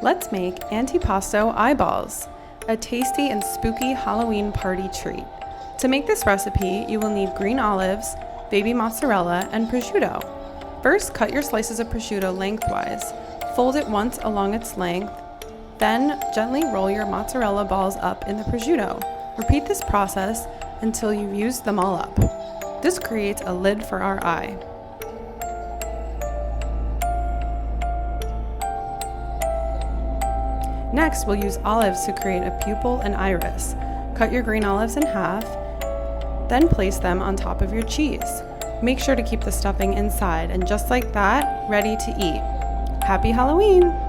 Let's make Antipasto Eyeballs, a tasty and spooky Halloween party treat. To make this recipe, you will need green olives, baby mozzarella, and prosciutto. First, cut your slices of prosciutto lengthwise. Fold it once along its length. Then, gently roll your mozzarella balls up in the prosciutto. Repeat this process until you've used them all up. This creates a lid for our eye. Next, we'll use olives to create a pupil and iris. Cut your green olives in half, then place them on top of your cheese. Make sure to keep the stuffing inside, and just like that, ready to eat. Happy Halloween!